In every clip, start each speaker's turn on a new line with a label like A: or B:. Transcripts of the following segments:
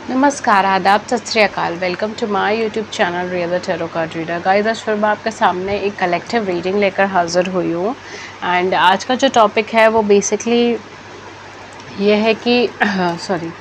A: नमस्कार, आदाब, सत श्री अकाल। Welcome to my YouTube channel real tarot card reader. Guys, आज फिर मैं आपके सामने एक कलेक्टिव रीडिंग लेकर हाज़िर हुई हूँ। एंड आज का जो टॉपिक है वो बेसिकली ये है कि सॉरी,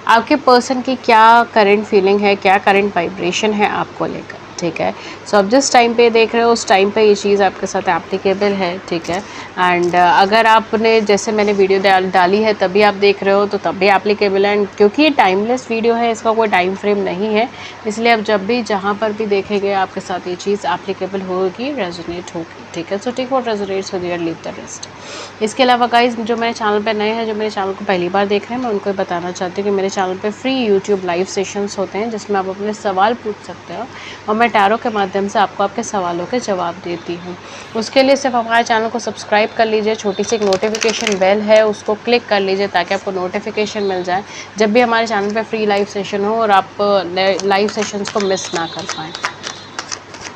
A: आपके पर्सन की क्या करंट फीलिंग है, क्या करंट वाइब्रेशन है आपको लेकर, ठीक है। सो आप जिस टाइम पे देख रहे हो उस टाइम पे ये चीज़ आपके साथ एप्लीकेबल है, ठीक है। एंड अगर आपने जैसे मैंने वीडियो डाली है तभी आप देख रहे हो तो तब भी एप्लीकेबल है। एंड क्योंकि ये टाइमलेस वीडियो है, इसका कोई टाइम फ्रेम नहीं है, इसलिए आप जब भी जहाँ पर भी देखेंगे आपके साथ ये चीज़ एप्लीकेबल होगी, रेजोनेट होगी, ठीक है। So take what resonates with your, leave the rest. इसके अलावा गाइस, जो मेरे चैनल पे नए हैं, जो मेरे चैनल को पहली बार देख रहे हैं, मैं उनको बताना चाहती हूँ कि मेरे चैनल पे फ्री यूट्यूब लाइव सेशंस होते हैं जिसमें आप अपने सवाल पूछ सकते हो और मैं टैरो के माध्यम से आपको आपके सवालों के जवाब देती हूँ। उसके लिए सिर्फ हमारे चैनल को सब्सक्राइब कर लीजिए, छोटी सी एक नोटिफिकेशन बेल है उसको क्लिक कर लीजिए ताकि आपको नोटिफिकेशन मिल जाए जब भी हमारे चैनल पर फ्री लाइव सेशन हो और आप लाइव सेशंस को मिस ना कर पाएँ,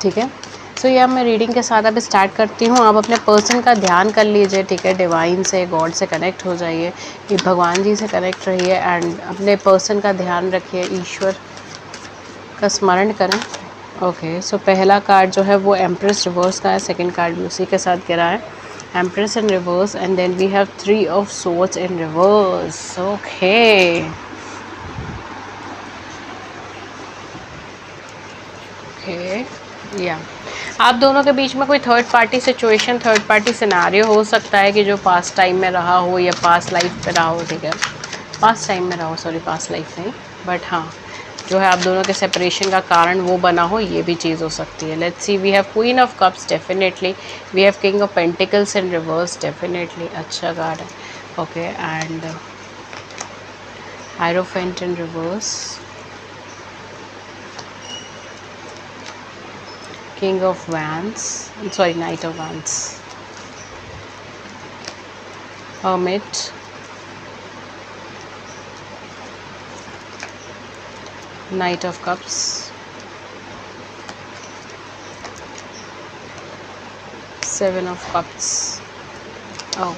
A: ठीक है। सो ये अब मैं रीडिंग के साथ अब स्टार्ट करती हूँ। आप अपने पर्सन का ध्यान कर लीजिए, ठीक है। डिवाइन से, गॉड से कनेक्ट हो जाइए, ये भगवान जी से कनेक्ट रहिए एंड अपने पर्सन का ध्यान रखिए, ईश्वर का स्मरण करें। ओके, सो पहला कार्ड जो है वो एम्प्रेस रिवर्स का है, सेकंड कार्ड भी उसी के साथ गिरा है, empress in reverse and then we have 3 of swords in reverse. Okay, या आप दोनों के बीच में कोई third party situation, third party scenario हो सकता है कि जो पास्ट टाइम में रहा हो या पास्ट लाइफ पे रहा हो, ठीक है। पास्ट टाइम में रहा हो, सॉरी, पास्ट लाइफ नहीं, बट हाँ, जो है आप दोनों के सेपरेशन का कारण वो बना हो, ये भी चीज़ हो सकती है। Let's see, we have queen of cups, definitely. We have king of pentacles in reverse, definitely अच्छा कार्ड है। Okay, and hierophant in reverse, King of Wands, sorry, Knight of Wands, Hermit, Knight of Cups, Seven of Cups, oh,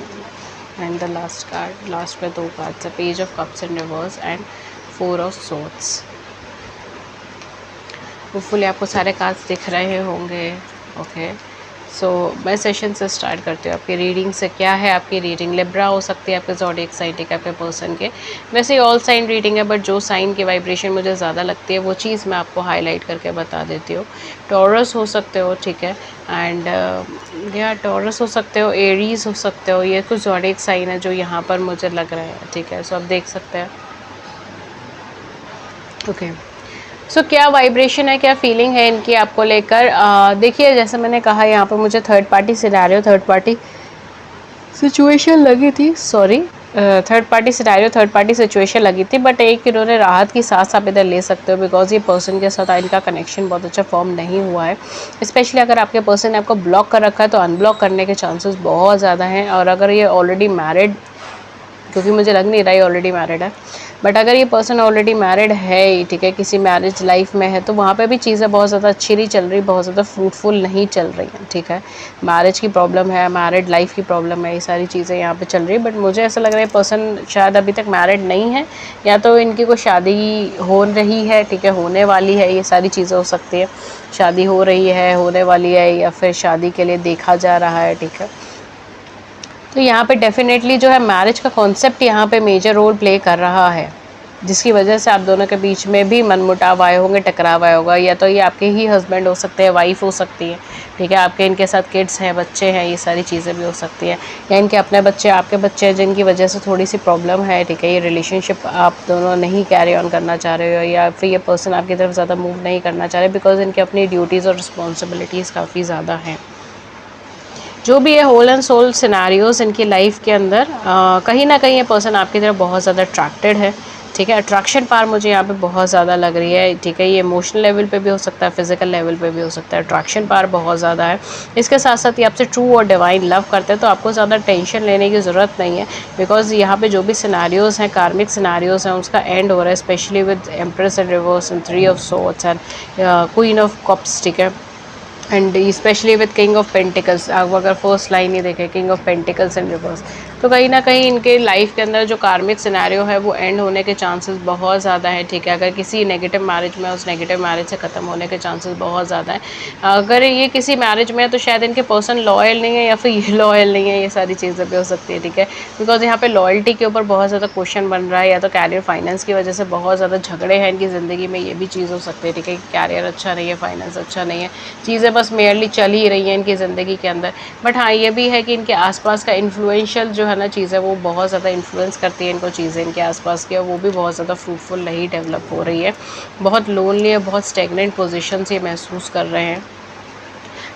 A: and the last card, last पे 2 cards है, Page of Cups in reverse and 4 of Swords। Hopefully आपको सारे cards दिख रहे होंगे। Okay, सो मैं session से start करती हूँ। आपकी रीडिंग से क्या है, आपकी रीडिंग लिब्रा हो सकती है, आपके ज़ोडिएक साइन, ठीक है, आपके पर्सन के। वैसे ऑल साइन रीडिंग है, बट जो साइन की वाइब्रेशन मुझे ज़्यादा लगती है वो चीज़ मैं आपको हाईलाइट करके बता देती हूँ। टॉरस हो सकते हो, ठीक है, एंड या टॉरस हो सकते हो, एरीज हो सकते हो, ये कुछ ज़ोडिएक साइन है जो यहाँ पर मुझे लग रहा है, ठीक है। सो आप देख सकते हैं। ओके, सो क्या वाइब्रेशन है, क्या फीलिंग है इनकी आपको लेकर। देखिए, जैसे मैंने कहा, यहाँ पर मुझे third party scenario, third party situation लगी थी, sorry, third party scenario, third party situation लगी थी, बट एक इन्होंने राहत की सांस आप इधर ले सकते हो बिकॉज ये पर्सन के साथ इनका कनेक्शन बहुत अच्छा फॉर्म नहीं हुआ है। स्पेशली अगर आपके पर्सन ने आपको ब्लॉक कर रखा है तो अनब्लॉक करने के चांसेस बहुत ज़्यादा हैं। और अगर ये ऑलरेडी मैरिड, क्योंकि मुझे लग नहीं रहा ये ऑलरेडी मैरिड है, बट अगर ये पर्सन ऑलरेडी मैरिड है, ठीक है, किसी मैरिज लाइफ में है, तो वहाँ पे भी चीज़ें बहुत ज़्यादा अच्छी नहीं चल रही, बहुत ज़्यादा फ्रूटफुल नहीं चल रही हैं, ठीक है। मैरिज की प्रॉब्लम है, मैरिड लाइफ की प्रॉब्लम है, ये सारी चीज़ें यहाँ पे चल रही है। बट मुझे ऐसा लग रहा है पर्सन शायद अभी तक मैरिड नहीं है, या तो इनकी कोई शादी हो रही है, ठीक है, होने वाली है, ये सारी चीज़ें हो सकती है। शादी हो रही है, होने वाली है, या फिर शादी के लिए देखा जा रहा है, ठीक है। तो यहाँ पे डेफिनेटली जो है मैरिज का कॉन्सेप्ट यहाँ पे मेजर रोल प्ले कर रहा है, जिसकी वजह से आप दोनों के बीच में भी मनमुटाव आए होंगे, टकराव आया होगा। या तो ये आपके ही हस्बैंड हो सकते हैं, वाइफ हो सकती है, ठीक है, आपके इनके साथ किड्स हैं, बच्चे हैं, ये सारी चीज़ें भी हो सकती हैं, या इनके अपने बच्चे, आपके बच्चे हैं, जिनकी वजह से थोड़ी सी प्रॉब्लम है, ठीक है। ये रिलेशनशिप आप दोनों नहीं कैरी ऑन करना चाह रहे हो, या फिर ये पर्सन आपकी तरफ ज़्यादा मूव नहीं करना चाह रहे बिकॉज इनकी अपनी ड्यूटीज़ और रिस्पॉन्सिबिलिटीज़ काफ़ी ज़्यादा हैं। जो भी है, होल एंड सोल सिनेरियोज इनकी लाइफ के अंदर कहीं ना कहीं ये पर्सन आपकी तरफ बहुत ज़्यादा अट्रैक्टेड है, ठीक है। अट्रैक्शन पावर मुझे यहाँ पे बहुत ज़्यादा लग रही है, ठीक है। ये इमोशनल लेवल पे भी हो सकता है, फिजिकल लेवल पे भी हो सकता है, अट्रैक्शन पावर बहुत ज़्यादा है। इसके साथ साथ ये आपसे ट्रू और डिवाइन लव करते हैं, तो आपको ज़्यादा टेंशन लेने की ज़रूरत नहीं है बिकॉज यहाँ पे जो भी सिनेरियोज हैं, कार्मिक सिनेरियोज हैं, उसका एंड हो रहा है, specially with empress and reverse and 3 of swords and queen of cups, ठीक है, and specially with king of pentacles. आप अगर फर्स्ट लाइन ही देखें, king of pentacles in reverse, तो कहीं ना कहीं इनके लाइफ के अंदर जो कार्मिक सिनेरियो है वो एंड होने के चांसेस बहुत ज़्यादा है, ठीक है। अगर किसी नेगेटिव मैरिज में, उस नेगेटिव मैरिज से ख़त्म होने के चांसेस बहुत ज़्यादा है। अगर ये किसी मैरिज में है तो शायद इनके पर्सन लॉयल नहीं है, या फिर ये लॉयल नहीं है, ये सारी चीज़ें भी हो सकती है, ठीक है। बिकॉज यहाँ पे लॉयल्टी के ऊपर बहुत ज़्यादा क्वेश्चन बन रहा है, या तो कैरियर फाइनेंस की वजह से बहुत ज़्यादा झगड़े हैं इनकी ज़िंदगी में, ये भी चीज़ हो सकती है, ठीक है। कैरियर अच्छा नहीं है, फाइनेंस अच्छा नहीं है, चीज़ें बस मेयरली चल ही रही हैं इनकी ज़िंदगी के अंदर। बट हाँ, ये भी है कि इनके आसपास का इन्फ्लुएंशियल जो है ना चीज़ें, वो बहुत ज़्यादा इन्फ्लुएंस करती है इनको चीज़ें इनके आसपास की, और वो भी बहुत ज़्यादा फ्रूटफुल नहीं डेवलप हो रही है। बहुत लोनली है, बहुत स्टेगनेंट पोजीशन से महसूस कर रहे हैं।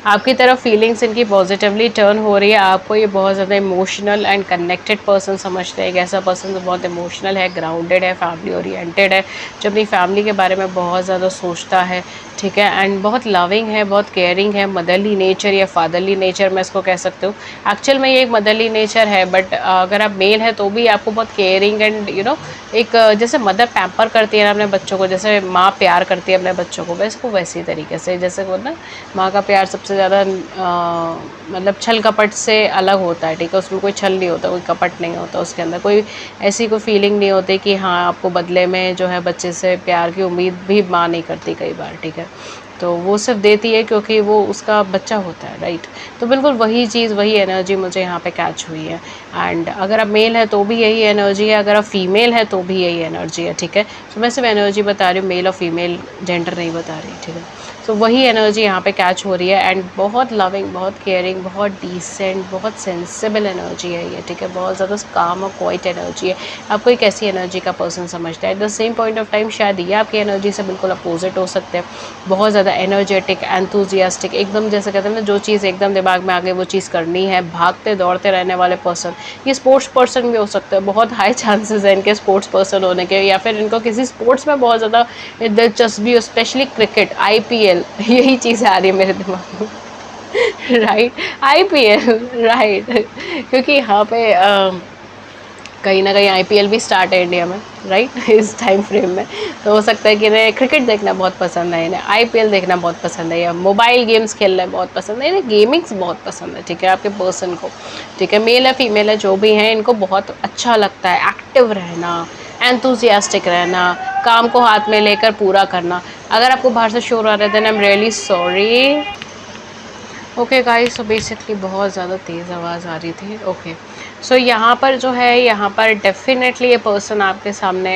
A: आपकी तरफ फीलिंग्स इनकी पॉजिटिवली टर्न हो रही है, आपको ये बहुत ज़्यादा इमोशनल एंड कनेक्टेड पर्सन समझते हैं। एक ऐसा पर्सन जो बहुत इमोशनल है, ग्राउंडेड है, फैमिली ओरिएंटेड है, जो अपनी फैमिली के बारे में बहुत ज़्यादा सोचता है, ठीक है। एंड बहुत लविंग है, बहुत केयरिंग है, मदरली नेचर या फादरली नेचर मैं इसको कह सकती हूँ। एक्चुअल में ये एक मदरली नेचर है, बट अगर आप मेल है तो भी आपको बहुत केयरिंग एंड एक जैसे मदर पैम्पर करती है ना अपने बच्चों को, जैसे माँ प्यार करती है अपने बच्चों को, वैसे को वैसी तरीके से, जैसे वो ना माँ का प्यार सबसे ज़्यादा मतलब छल कपट से अलग होता है, ठीक है। उसमें कोई छल नहीं होता, कोई कपट नहीं होता, उसके अंदर कोई ऐसी कोई फीलिंग नहीं होती कि हाँ आपको बदले में जो है बच्चे से प्यार की उम्मीद भी माँ नहीं करती कई बार, ठीक है। तो वो सिर्फ देती है क्योंकि वो उसका बच्चा होता है, राइट। तो बिल्कुल वही चीज़, वही एनर्जी मुझे यहाँ पे कैच हुई है। एंड अगर आप मेल है तो भी यही एनर्जी है, अगर आप फीमेल है तो भी यही एनर्जी है, ठीक है। तो मैं सिर्फ एनर्जी बता रही हूँ, मेल और फीमेल जेंडर नहीं बता रही, ठीक है। तो वही एनर्जी यहाँ पे कैच हो रही है, एंड बहुत लविंग, बहुत केयरिंग, बहुत डिसेंट, बहुत सेंसिबल एनर्जी है ये, ठीक है। बहुत ज़्यादा काम और क्वाइट एनर्जी है। आपको एक ऐसी एनर्जी का पर्सन समझता है। At the same point of time शायद ये आपकी एनर्जी से बिल्कुल अपोजिट हो सकते हैं। बहुत ज़्यादा एनर्जेटिक, एंथुजियास्टिक, एकदम जैसे कहते हैं ना, जो चीज़ एकदम दिमाग में आ गई वो चीज़ करनी है, भागते दौड़ते रहने वाले पर्सन। ये स्पोर्ट्स पर्सन भी हो सकते हैं, बहुत हाई चांसेस है इनके स्पोर्ट्स पर्सन होने के, या फिर इनको किसी स्पोर्ट्स में बहुत ज़्यादा दिलचस्पी हो, स्पेशली क्रिकेट, IPL, यही चीज़ आ रही है मेरे दिमाग में। Right, IPL, right. क्योंकि यहाँ पे कहीं ना कहीं IPL भी स्टार्ट है इंडिया में, राइट, इस टाइम फ्रेम में। तो हो सकता है कि इन्हें क्रिकेट देखना बहुत पसंद है, इन्हें IPL देखना बहुत पसंद है, या मोबाइल गेम्स खेलना बहुत पसंद है, इन्हें गेमिंग्स बहुत पसंद है, ठीक है, आपके पर्सन को, ठीक है। मेल है फीमेल है जो भी हैं, इनको बहुत अच्छा लगता है एक्टिव रहना, एंथुजियास्टिक रहना, काम को हाथ में लेकर पूरा करना। अगर आपको बाहर से शोर आ रहा है then I am really sorry. Okay guys, so basically बहुत ज़्यादा तेज़ आवाज़ आ रही थी। ओके, सो यहाँ पर जो है, यहाँ पर डेफिनेटली ये पर्सन आपके सामने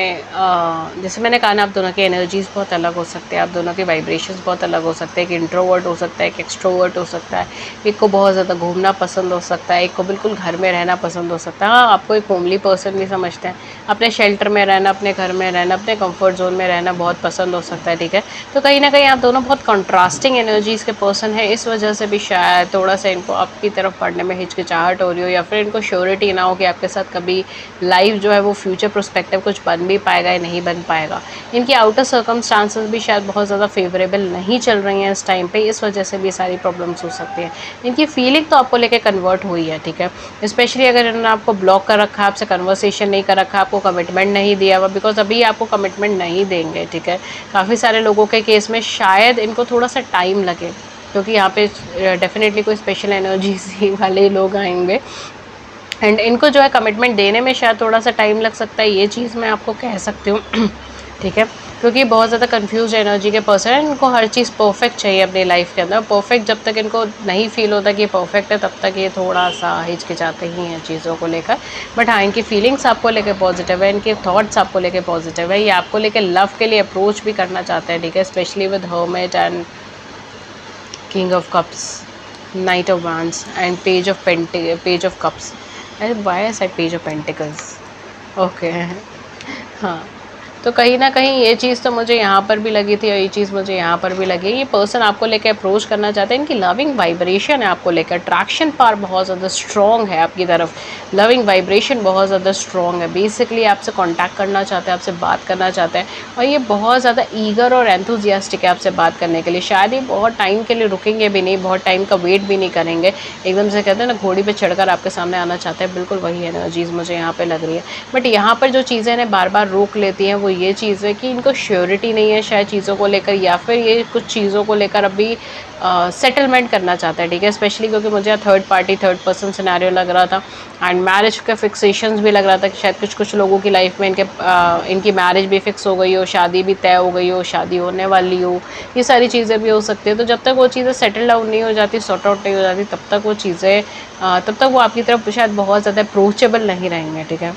A: जैसे मैंने कहा ना, आप दोनों की एनर्जीज़ बहुत अलग हो सकते हैं, आप दोनों के वाइब्रेशंस बहुत अलग हो सकते हैं। एक इंट्रोवर्ट हो सकता है, एक एक्सट्रोवर्ट हो सकता है, एक को बहुत ज़्यादा घूमना पसंद हो सकता है, एक को बिल्कुल घर में रहना पसंद हो सकता है। हाँ, आपको एक होमली पर्सन भी समझते हैं, अपने शेल्टर में रहना, अपने घर में रहना, अपने कंफर्ट जोन में रहना बहुत पसंद हो सकता है, ठीक है। तो कहीं ना कहीं आप दोनों बहुत कंट्रास्टिंग एनर्जीज़ के पर्सन है, इस वजह से भी शायद थोड़ा सा इनको आपकी तरफ पढ़ने में हिचकिचाहट हो रही हो, या फिर इनको श्योरिटी ना हो कि आपके साथ कभी लाइफ जो है वो फ्यूचर प्रोस्पेक्टिव कुछ बन भी पाएगा या नहीं बन पाएगा। इनकी आउटर सर्कमस्टांसेस भी शायद बहुत ज़्यादा फेवरेबल नहीं चल रही हैं इस टाइम पे, इस वजह से भी सारी प्रॉब्लम्स हो सकती हैं। इनकी फीलिंग तो आपको लेके कन्वर्ट हुई है, ठीक है। स्पेशली अगर इन्होंने आपको ब्लॉक कर रखा है, आपसे कन्वर्सेशन नहीं कर रखा, आपको कमिटमेंट नहीं दिया हुआ, बिकॉज अभी आपको कमिटमेंट नहीं देंगे, ठीक है। काफ़ी सारे लोगों के केस में शायद इनको थोड़ा सा टाइम लगे, क्योंकि यहाँ पे डेफिनेटली कोई स्पेशल एनर्जी वाले लोग आएंगे, एंड इनको जो है कमिटमेंट देने में शायद थोड़ा सा टाइम लग सकता है, ये चीज़ मैं आपको कह सकती हूँ। ठीक है, क्योंकि बहुत ज़्यादा कंफ्यूज एनर्जी के पर्सन है, इनको हर चीज़ परफेक्ट चाहिए अपनी लाइफ के अंदर। परफेक्ट जब तक इनको नहीं फील होता कि ये परफेक्ट है, तब तक ये थोड़ा सा हिचकिचाते ही हैं चीज़ों को लेकर। बट हाँ, इनकी फीलिंग्स आपको लेकर पॉजिटिव है, इनके थॉट्स आपको लेकर पॉजिटिव है, ये आपको लेकर लव के लिए अप्रोच भी करना चाहते हैं, ठीक है। Specially with hermit and king of cups, night of wands and page of cups. Why I said Page of Pentacles? Okay, हाँ, तो कहीं ना कहीं ये चीज़ तो मुझे यहाँ पर भी लगी थी और ये चीज़ मुझे यहाँ पर भी लगी। ये पर्सन आपको लेकर अप्रोच करना चाहते हैं, इनकी लविंग वाइब्रेशन है आपको लेकर, अट्रैक्शन पावर बहुत ज़्यादा स्ट्रॉन्ग है आपकी तरफ, लविंग वाइब्रेशन बहुत ज़्यादा स्ट्रॉन्ग है। बेसिकली आपसे कांटेक्ट करना चाहते हैं, आपसे बात करना चाहते हैं, और ये बहुत ज़्यादा ईगर और एंथुजियास्टिक है आपसे बात करने के लिए। शायद ये बहुत टाइम के लिए रुकेंगे भी नहीं, बहुत टाइम का वेट भी नहीं करेंगे, एकदम से कहते हैं ना घोड़ी पर चढ़कर आपके सामने आना चाहते हैं, बिल्कुल वही एनर्जीज़ मुझे यहाँ पर लग रही है। बट यहाँ पर जो चीज़ें इन्हें बार बार रोक लेती हैं वो ये चीज़ है कि इनको श्योरिटी नहीं है शायद चीज़ों को लेकर, या फिर ये कुछ चीज़ों को लेकर अभी सेटलमेंट करना चाहता है, ठीक है। स्पेशली क्योंकि मुझे थर्ड पर्सन सिनेरियो लग रहा था, एंड मैरिज का फिक्सेशंस भी लग रहा था कि शायद कुछ लोगों की लाइफ में इनकी मैरिज भी फिक्स हो गई हो, शादी भी तय हो गई हो, शादी होने वाली हो, ये सारी चीज़ें भी हो सकती है। तो जब तक वो चीज़ें सेटल डाउन नहीं हो जाती, सॉर्ट आउट नहीं हो जाती, तब तक वो आपकी तरफ शायद बहुत ज़्यादा अप्रोचेबल नहीं रहेंगे, ठीक है।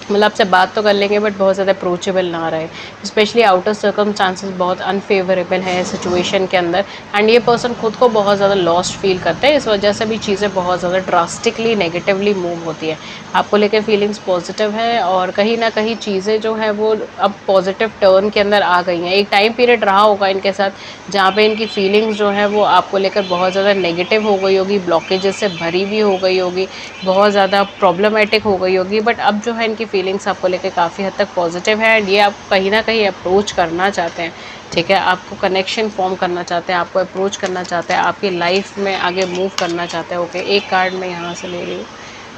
A: मतलब आपसे बात तो कर लेंगे बट बहुत ज़्यादा अप्रोचेबल ना रहे। स्पेशली आउटर सर्कमस्टांसेस बहुत अनफेवरेबल है सिचुएशन के अंदर, एंड ये पर्सन खुद को बहुत ज़्यादा लॉस्ट फील करते हैं। इस वजह से भी चीज़ें बहुत ज़्यादा ड्रास्टिकली नेगेटिवली मूव होती है। आपको लेकर फीलिंग्स पॉजिटिव है, और कहीं ना कहीं चीज़ें जो है वो अब पॉजिटिव टर्न के अंदर आ गई हैं। एक टाइम पीरियड रहा होगा इनके साथ जहाँ पे इनकी फीलिंग्स जो है वो आपको लेकर बहुत ज़्यादा नेगेटिव हो गई होगी, ब्लॉकेजेस से भरी भी हो गई होगी, बहुत ज़्यादा प्रॉब्लमेटिक हो गई होगी। बट अब जो है इनकी फीलिंग्स आपको लेकर काफ़ी हद तक पॉजिटिव है, एंड ये आप कहीं ना कहीं अप्रोच करना चाहते हैं, ठीक है। आपको कनेक्शन फॉर्म करना चाहते हैं, आपको अप्रोच करना चाहते हैं, आपकी लाइफ में आगे मूव करना चाहते हैं। ओके, एक कार्ड मैं यहाँ से ले रही हूँ,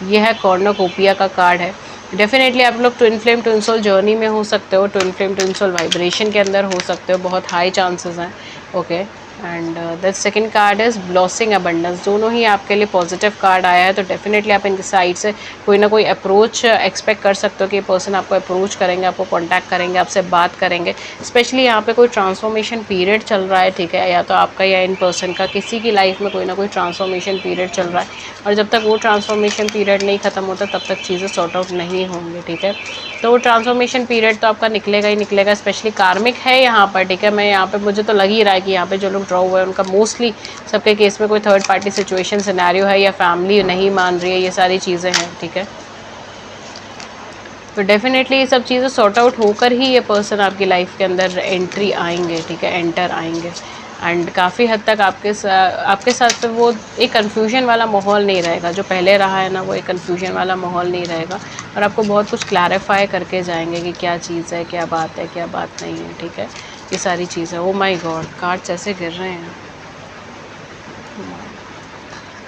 A: ये है कॉर्नोकोपिया का कार्ड है। डेफिनेटली आप लोग twin flame twin soul journey में हो सकते हो, twin flame twin soul vibration के अंदर हो सकते हो, बहुत हाई चांसेस हैं। Okay, and the second card is blossoming abundance. दोनों ही आपके लिए पॉजिटिव कार्ड आया है, तो डेफिनेटली आप इनकी साइड से कोई ना कोई अप्रोच एक्सपेक्ट कर सकते हो कि ये पर्सन आपको अप्रोच करेंगे, आपको कांटेक्ट करेंगे, आपसे बात करेंगे। स्पेशली यहाँ पे कोई ट्रांसफॉर्मेशन पीरियड चल रहा है, ठीक है, या तो आपका या इन पर्सन का किसी की लाइफ में कोई ना कोई ट्रांसफॉर्मेशन पीरियड चल रहा है, और जब तक वो ट्रांसफॉर्मेशन पीरियड नहीं ख़त्म होता तब तक चीज़ें सॉर्ट आउट नहीं होंगी, ठीक है। तो वो ट्रांसफॉर्मेशन पीरियड तो आपका निकलेगा ही निकलेगा, स्पेशली कार्मिक है यहाँ पर, ठीक है। मैं यहाँ पे मुझे तो लग ही रहा है कि यहाँ पे जो लोग ड्रॉ हुए हैं उनका मोस्टली सबके केस में कोई थर्ड पार्टी सिचुएशन सिनेरियो है, या फैमिली नहीं मान रही है, ये सारी चीज़ें हैं, ठीक है। तो डेफिनेटली ये सब चीज़ें सॉर्ट आउट होकर ही ये पर्सन आपकी लाइफ के अंदर एंट्री आएंगे, ठीक है, एंटर आएंगे, एंड काफ़ी हद तक आपके साथ वो एक कन्फ्यूजन वाला माहौल नहीं रहेगा। जो पहले रहा है ना, वो एक कन्फ्यूजन वाला माहौल नहीं रहेगा, और आपको बहुत कुछ क्लैरिफाई करके जाएंगे कि क्या चीज़ है, क्या बात है, क्या बात नहीं है, ठीक है। ये सारी चीज़ें, ओ माय गॉड, कार्ड्स ऐसे गिर रहे हैं।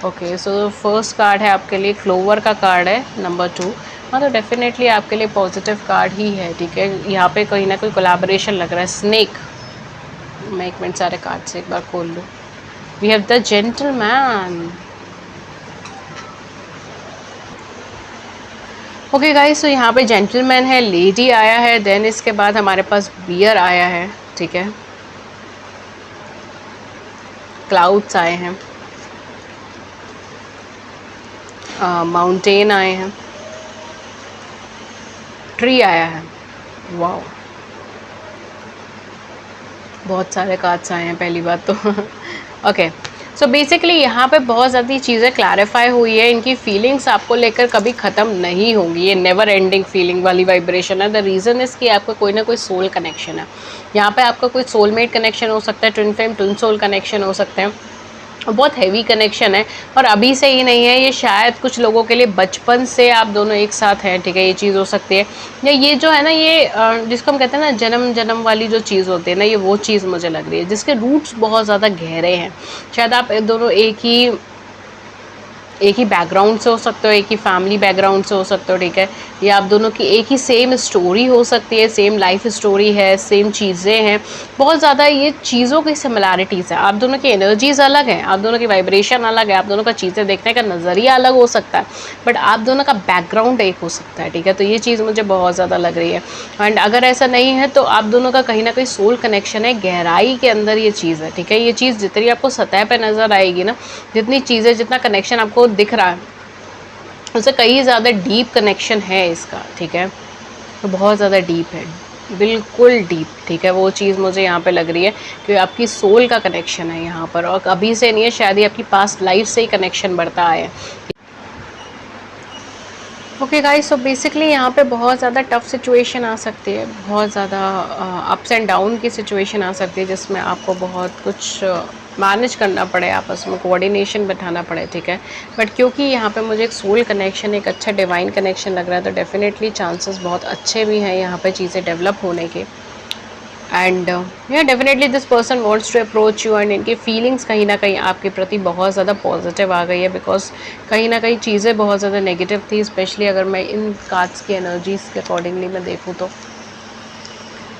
A: ओके, सो फर्स्ट कार्ड है आपके लिए क्लोवर का कार्ड है, नंबर 2। हाँ, तो डेफिनेटली आपके लिए पॉजिटिव कार्ड ही है, ठीक है। यहाँ पे कहीं ना कोई कोलैबोरेशन लग रहा है। स्नेक, मैं एक मिनट सारे कार्ड से एक बार खोल लूँ। We have the gentleman. Okay guys, तो यहाँ पे जेंटलमैन है, लेडी आया है, देन इसके बाद हमारे पास बियर आया है, ठीक है, क्लाउड्स आए हैं, माउंटेन आए हैं, ट्री आया है। वाओ, बहुत सारे कार्ड्स आए हैं पहली बात तो। ओके, सो बेसिकली यहाँ पे बहुत ज़्यादा चीज़ें क्लैरिफाई हुई है। इनकी फीलिंग्स आपको लेकर कभी ख़त्म नहीं होंगी, ये नेवर एंडिंग फीलिंग वाली वाइब्रेशन है। द रीज़न इज़ कि आपका कोई ना कोई सोल कनेक्शन है यहाँ पे। आपका कोई सोलमेट कनेक्शन हो सकता है, twin flame twin soul connection हो सकते हैं, बहुत हैवी कनेक्शन है, और अभी से ही नहीं है, ये शायद कुछ लोगों के लिए बचपन से आप दोनों एक साथ हैं, ठीक है। ये चीज़ हो सकती है, या ये जो है ना, ये जिसको हम कहते हैं ना जन्म जन्म वाली जो चीज़ होती है ना, ये वो चीज़ मुझे लग रही है, जिसके रूट्स बहुत ज़्यादा गहरे हैं। शायद आप दोनों एक ही बैकग्राउंड से हो सकते हो, एक ही फैमिली बैकग्राउंड से हो सकते हो, ठीक है। या आप दोनों की एक ही सेम स्टोरी हो सकती है, सेम लाइफ स्टोरी है, सेम चीज़ें हैं, बहुत ज़्यादा ये चीज़ों की सिमिलैरिटीज़ है। आप दोनों की एनर्जीज़ अलग हैं, आप दोनों की वाइब्रेशन अलग है, आप दोनों का चीज़ें देखने का नज़रिया अलग हो सकता है, बट आप दोनों का बैकग्राउंड एक हो सकता है, ठीक है। तो ये चीज़ मुझे बहुत ज़्यादा लग रही है, एंड अगर ऐसा नहीं है तो आप दोनों का कहीं ना कहीं सोल कनेक्शन है, गहराई के अंदर ये चीज़ है, ठीक है। ये चीज़ जितनी आपको सतह पर नज़र आएगी ना, जितनी चीज़ें, जितना कनेक्शन आपको दिख रहा है, उससे कहीं ज़्यादा डीप कनेक्शन है इसका, ठीक है। तो बहुत ज़्यादा डीप है, बिल्कुल डीप, ठीक है। वो चीज़ मुझे यहाँ पे लग रही है कि आपकी सोल का कनेक्शन है यहाँ पर, और अभी से नहीं है, शायद ही आपकी पास्ट लाइफ से ही कनेक्शन बढ़ता आया है। ओके गाइस, सो बेसिकली यहाँ पे बहुत ज़्यादा टफ सिचुएशन आ सकती है, बहुत ज़्यादा अप्स एंड डाउन की सिचुएशन आ सकती है, जिसमें आपको बहुत कुछ मैनेज करना पड़े, आपस में कोऑर्डिनेशन बैठाना पड़े, ठीक है। बट क्योंकि यहाँ पे मुझे एक सोल कनेक्शन, एक अच्छा डिवाइन कनेक्शन लग रहा है, तो डेफिनेटली चांसेस बहुत अच्छे भी हैं यहाँ पे चीज़ें डेवलप होने के। एंड या definitely this person wants to approach you, and इनकी फीलिंग्स कहीं ना कहीं आपके प्रति बहुत ज़्यादा पॉजिटिव आ गई है, बिकॉज कहीं ना कहीं चीज़ें बहुत ज़्यादा नेगेटिव थी, स्पेशली अगर मैं इन कार्ड्स की एनर्जीज़ के अकॉर्डिंगली मैं देखूँ तो।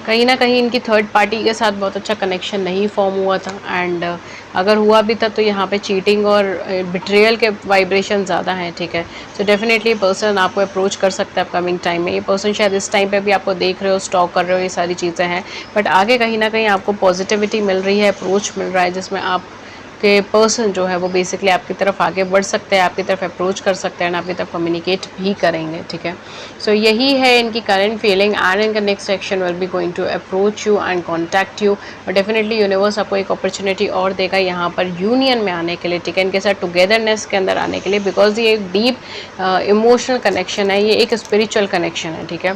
A: कहीं ना कहीं इनकी थर्ड पार्टी के साथ बहुत अच्छा कनेक्शन नहीं फॉर्म हुआ था, एंड अगर हुआ भी था तो यहाँ पे चीटिंग और बिट्रियल के वाइब्रेशन ज़्यादा हैं, ठीक है। सो डेफिनेटली पर्सन आपको अप्रोच कर सकता है अपकमिंग टाइम में। ये पर्सन शायद इस टाइम पे भी आपको देख रहे हो, स्टॉक कर रहे हो, ये सारी चीज़ें हैं, बट आगे कहीं ना कहीं आपको पॉजिटिविटी मिल रही है, अप्रोच मिल रहा है, जिसमें आप के पर्सन जो है वो बेसिकली आपकी तरफ आगे बढ़ सकते हैं, आपकी तरफ अप्रोच कर सकते हैं, आपकी तरफ कम्युनिकेट भी करेंगे, ठीक है। सो यही है इनकी करंट फीलिंग, एंड इनका next action will be going to approach you and contact you, और डेफिनेटली यूनिवर्स आपको एक अपॉर्चुनिटी और देगा यहाँ पर यूनियन में आने के लिए, ठीक है, इनके साथ टुगेदरनेस के अंदर आने के लिए, बिकॉज ये एक डीप इमोशनल कनेक्शन है, ये एक स्पिरिचुअल कनेक्शन है, ठीक है।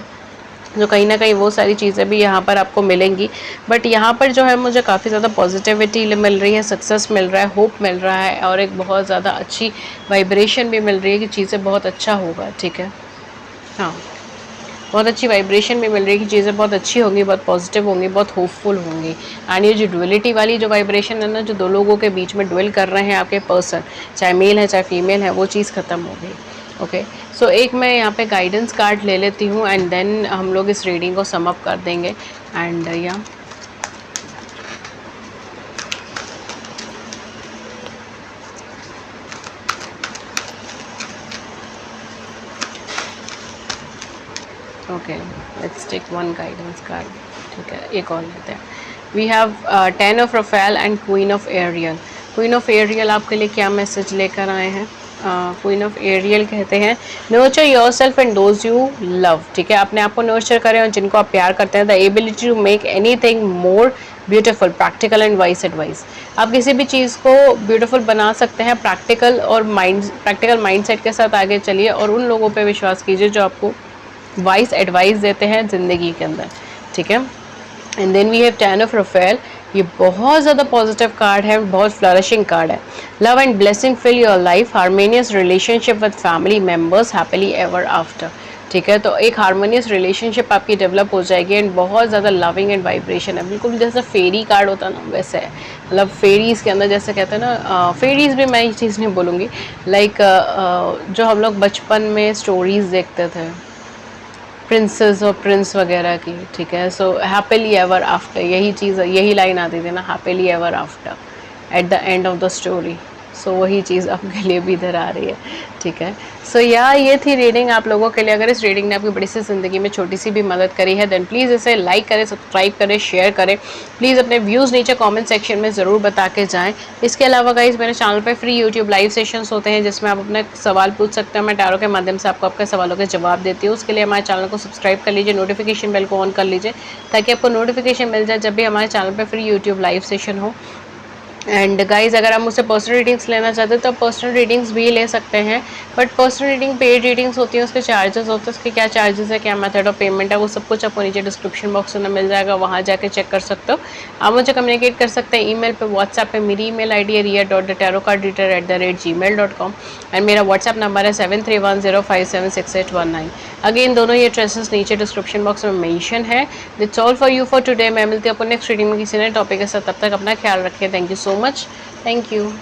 A: जो कहीं ना कहीं वो सारी चीज़ें भी यहाँ पर आपको मिलेंगी, बट यहाँ पर जो है मुझे काफ़ी ज़्यादा पॉजिटिविटी मिल रही है, सक्सेस मिल रहा है, होप मिल रहा है, और एक बहुत ज़्यादा अच्छी वाइब्रेशन भी मिल रही है कि चीज़ें बहुत अच्छा होगा, ठीक है। हाँ, बहुत अच्छी वाइब्रेशन भी मिल रही है कि चीज़ें बहुत अच्छी होंगी, बहुत पॉजिटिव होंगी, बहुत होपफुल होंगी। एंड ये जो डुअलिटी वाली जो वाइब्रेशन है ना, जो दो लोगों के बीच में डुअल कर रहे हैं आपके पर्सन, चाहे मेल है चाहे फीमेल है, वो चीज़ ख़त्म हो गई। ओके, सो एक मैं यहाँ पे गाइडेंस कार्ड ले लेती हूँ, एंड देन हम लोग इस रीडिंग को सम अप कर देंगे। एंड या okay, let's take one guidance card, ठीक है, एक और लेते हैं। We have 10 of Raphael and queen of Ariel. Queen of Ariel आपके लिए क्या मैसेज लेकर आए हैं? क्वीन ऑफ एरियल कहते हैं nurture your self and those you love, ठीक है, अपने आप को नर्चर करें और जिनको आप प्यार करते हैं। The ability to make anything more beautiful, practical and wise advice. आप किसी भी चीज़ को ब्यूटीफुल बना सकते हैं, प्रैक्टिकल माइंडसेट के साथ आगे चलिए, और उन लोगों पे विश्वास कीजिए जो आपको वाइस एडवाइस देते हैं ज़िंदगी के अंदर, ठीक है। And then we have 10 of Raphael. ये बहुत ज़्यादा पॉजिटिव कार्ड है, बहुत फ्लरिशिंग कार्ड है। Love and blessing fill your life, harmonious relationship with family members, happily ever after, ठीक है। तो एक हार्मोनियस रिलेशनशिप आपकी डेवलप हो जाएगी, एंड बहुत ज़्यादा लविंग एंड वाइब्रेशन है, बिल्कुल जैसे फेरी कार्ड होता है ना, वैसे है। मतलब फेरीज़ के अंदर जैसे कहते हैं ना, फेरीज़ भी मैं ये चीज़ नहीं बोलूँगी, लाइक जो हम लोग बचपन में स्टोरीज़ देखते थे प्रिंसेस और प्रिंस वगैरह की, ठीक है। सो हैप्पीली एवर आफ्टर, यही चीज़, यही लाइन आती थी ना, happily ever after at the end of the story. So वही चीज़ आपके लिए भी इधर आ रही है, ठीक है। सो ये थी रीडिंग आप लोगों के लिए। अगर इस रीडिंग ने आपकी बड़ी सी ज़िंदगी में छोटी सी भी मदद करी है, देन प्लीज़ इसे लाइक करें, सब्सक्राइब करें, शेयर करें। प्लीज़ अपने व्यूज़ नीचे कमेंट सेक्शन में ज़रूर बता के जाएँ। इसके अलावा गाइस मेरे चैनल पे फ्री यूट्यूब लाइव सेशंस होते हैं, जिसमें आप अपने सवाल पूछ सकते हैं। मैं टैरो के माध्यम से आपको आपके सवालों के जवाब देती हूँ। उसके लिए हमारे चैनल को सब्सक्राइब कर लीजिए, नोटिफिकेशन बेल को ऑन कर लीजिए, ताकि आपको नोटिफिकेशन मिल जाए जब भी हमारे चैनल पर फ्री यूट्यूब लाइव सेशन हो। एंड गाइज अगर आप मुझसे पर्सनल रीडिंग्स लेना चाहते हो तो पर्सनल रीडिंग्स भी ले सकते हैं, but personal reading paid readings होती हैं, उसके चार्जेस होते हैं, उसके क्या चार्जेस है, क्या मेथड ऑफ पेमेंट है, वो सब कुछ आपको नीचे डिस्क्रिप्शन बॉक्स में मिल जाएगा, वहाँ जाके चेक कर सकते हो। आप मुझे कम्युनिकेट कर सकते हैं ईमेल पे, व्हाट्सएप पे। मेरी ईमेल आई डी है ria.tarotcardreader@gmail.com, एंड मेरा व्हाट्सएप नंबर है 7310576819। अगेन दोनों ये एड्रेसेस नीचे डिस्क्रिप्शन बॉक्स में मेंशन है। That's all for you for today. मैं मिलती हूँ आपको नेक्स्ट रीडिंग में किसी नए टॉपिक के साथ, तब तक अपना ख्याल रखिए। Thank you so much, thank you.